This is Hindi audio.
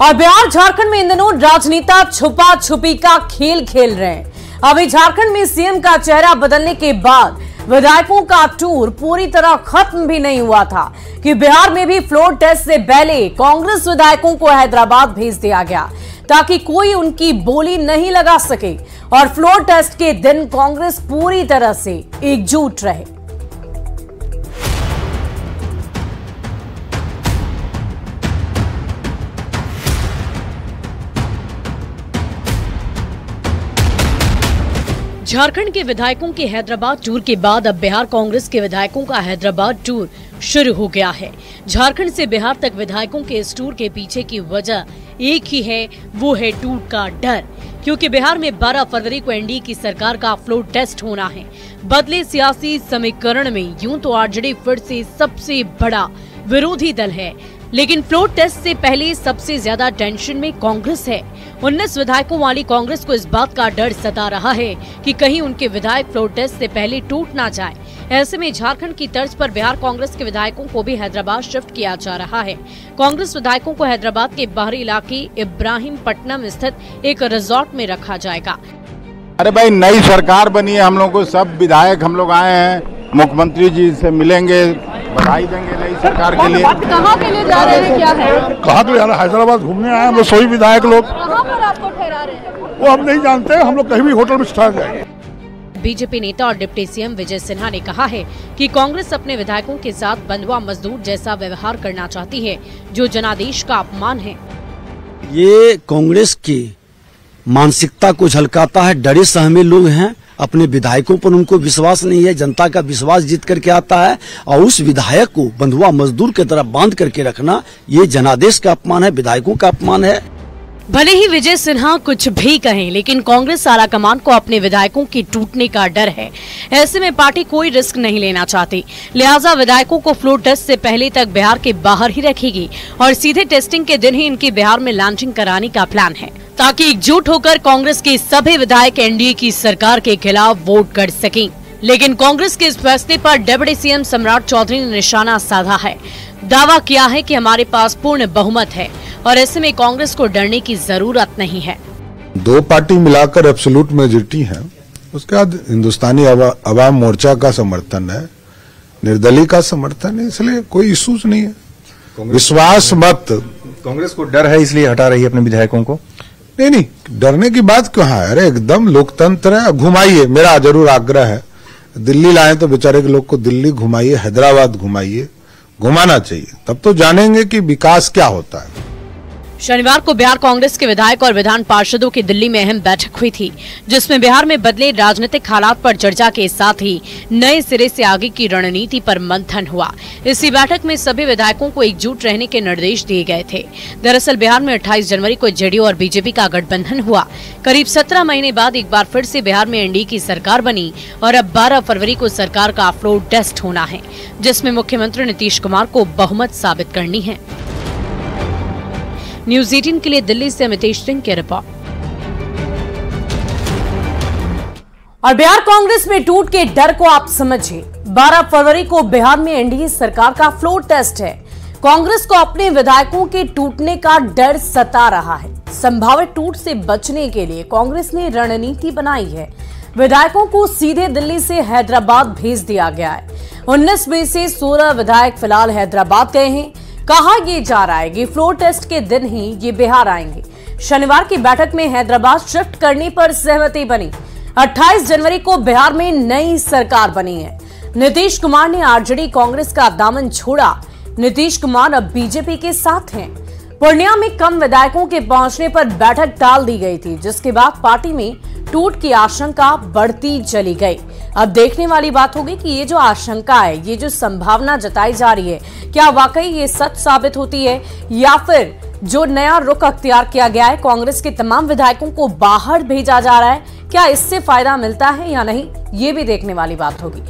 और बिहार झारखंड में इन दिनों राजनेता छुपा छुपी का खेल खेल रहे हैं। अभी झारखंड में सीएम का चेहरा बदलने के बाद विधायकों का टूर पूरी तरह खत्म भी नहीं हुआ था कि बिहार में भी फ्लोर टेस्ट से पहले कांग्रेस विधायकों को हैदराबाद भेज दिया गया ताकि कोई उनकी बोली नहीं लगा सके और फ्लोर टेस्ट के दिन कांग्रेस पूरी तरह से एकजुट रहे। झारखंड के विधायकों के हैदराबाद टूर के बाद अब बिहार कांग्रेस के विधायकों का हैदराबाद टूर शुरू हो गया है। झारखंड से बिहार तक विधायकों के इस टूर के पीछे की वजह एक ही है, वो है टूर का डर, क्योंकि बिहार में 12 फरवरी को एनडीए की सरकार का फ्लोर टेस्ट होना है। बदले सियासी समीकरण में यूं तो आरजेडी फिर से सबसे बड़ा विरोधी दल है, लेकिन फ्लोर टेस्ट से पहले सबसे ज्यादा टेंशन में कांग्रेस है। 19 विधायकों वाली कांग्रेस को इस बात का डर सता रहा है कि कहीं उनके विधायक फ्लोर टेस्ट से पहले टूट ना जाए। ऐसे में झारखंड की तर्ज पर बिहार कांग्रेस के विधायकों को भी हैदराबाद शिफ्ट किया जा रहा है। कांग्रेस विधायकों को हैदराबाद के बाहरी इलाके इब्राहिमपट्टनम स्थित एक रिजॉर्ट में रखा जाएगा। अरे भाई, नई सरकार बनी है, हम लोग को सब विधायक हम लोग आए हैं, मुख्यमंत्री जी से मिलेंगे, बधाई देंगे नई सरकार के लिए। कहाँ के लिए जा रहे हैं, क्या है? कहाँ के लिए जा रहे हैं? हैदराबाद घूमने आए हम लोग, सभी विधायक लोग। कहाँ पर आपको ठहरा रहे हैं? वो हम नहीं जानते, हम लोग कहीं भी होटल में ठहर जाएंगे। बीजेपी नेता और डिप्टी सीएम विजय सिन्हा ने कहा है कि कांग्रेस अपने विधायकों के साथ बंधुआ मजदूर जैसा व्यवहार करना चाहती है, जो जनादेश का अपमान है। ये कांग्रेस की मानसिकता को झलकाता है। डरे सहमे लोग हैं, अपने विधायकों पर उनको विश्वास नहीं है, जनता का विश्वास जीत करके आता है और उस विधायक को बंधुआ मजदूर की तरह बांध करके रखना, ये जनादेश का अपमान है, विधायकों का अपमान है। भले ही विजय सिन्हा कुछ भी कहें, लेकिन कांग्रेस आला कमान को अपने विधायकों के टूटने का डर है। ऐसे में पार्टी कोई रिस्क नहीं लेना चाहती, लिहाजा विधायकों को फ्लोर टेस्ट से पहले तक बिहार के बाहर ही रखेगी और सीधे टेस्टिंग के दिन ही इनकी बिहार में लॉन्चिंग कराने का प्लान है, ताकि एकजुट होकर कांग्रेस के सभी विधायक एनडीए की सरकार के खिलाफ वोट कर सकें। लेकिन कांग्रेस के इस फैसले पर डिप्टी सीएम सम्राट चौधरी ने निशाना साधा है। दावा किया है कि हमारे पास पूर्ण बहुमत है और ऐसे में कांग्रेस को डरने की जरूरत नहीं है। दो पार्टी मिलाकर एब्सोल्यूट मेजोरिटी है, उसके बाद हिंदुस्तानी अवाम मोर्चा का समर्थन है, निर्दलीय का समर्थन है, इसलिए कोई इश्यूज नहीं है। विश्वास मत, कांग्रेस को डर है इसलिए हटा रही है अपने विधायकों को। नहीं, डरने की बात क्यों है? अरे एकदम लोकतंत्र है, घुमाइए, मेरा जरूर आग्रह है। दिल्ली लाए तो बेचारे के लोग को दिल्ली घुमाइए, हैदराबाद घुमाइए, घुमाना चाहिए, तब तो जानेंगे कि विकास क्या होता है। शनिवार को बिहार कांग्रेस के विधायक और विधान पार्षदों की दिल्ली में अहम बैठक हुई थी, जिसमें बिहार में बदले राजनीतिक हालात पर चर्चा के साथ ही नए सिरे से आगे की रणनीति पर मंथन हुआ। इसी बैठक में सभी विधायकों को एकजुट रहने के निर्देश दिए गए थे। दरअसल बिहार में 28 जनवरी को जेडीयू और बीजेपी का गठबंधन हुआ। करीब 17 महीने बाद एक बार फिर से बिहार में एनडीए की सरकार बनी और अब 12 फरवरी को सरकार का फ्लोर टेस्ट होना है, जिसमें मुख्यमंत्री नीतीश कुमार को बहुमत साबित करनी है। न्यूज़ 18 के लिए दिल्ली से अमितेश सिंह की रिपोर्ट। और बिहार कांग्रेस में टूट के डर को आप समझिए। 12 फरवरी को बिहार में एनडीए सरकार का फ्लोर टेस्ट है। कांग्रेस को अपने विधायकों के टूटने का डर सता रहा है। संभावित टूट से बचने के लिए कांग्रेस ने रणनीति बनाई है। विधायकों को सीधे दिल्ली से हैदराबाद भेज दिया गया है। 19 में से 16 विधायक फिलहाल हैदराबाद गए हैं। कहा यह जा रहा है कि फ्लोर टेस्ट के दिन ही ये बिहार आएंगे। शनिवार की बैठक में हैदराबाद शिफ्ट करने पर सहमति बनी। 28 जनवरी को बिहार में नई सरकार बनी है। नीतीश कुमार ने आरजेडी कांग्रेस का दामन छोड़ा। नीतीश कुमार अब बीजेपी के साथ हैं। पूर्णिया में कम विधायकों के पहुंचने पर बैठक टाल दी गई थी, जिसके बाद पार्टी में टूट की आशंका बढ़ती चली गई। अब देखने वाली बात होगी कि ये जो आशंका है, ये जो संभावना जताई जा रही है, क्या वाकई ये सच साबित होती है या फिर जो नया रुख अख्तियार किया गया है, कांग्रेस के तमाम विधायकों को बाहर भेजा जा रहा है, क्या इससे फायदा मिलता है या नहीं, ये भी देखने वाली बात होगी।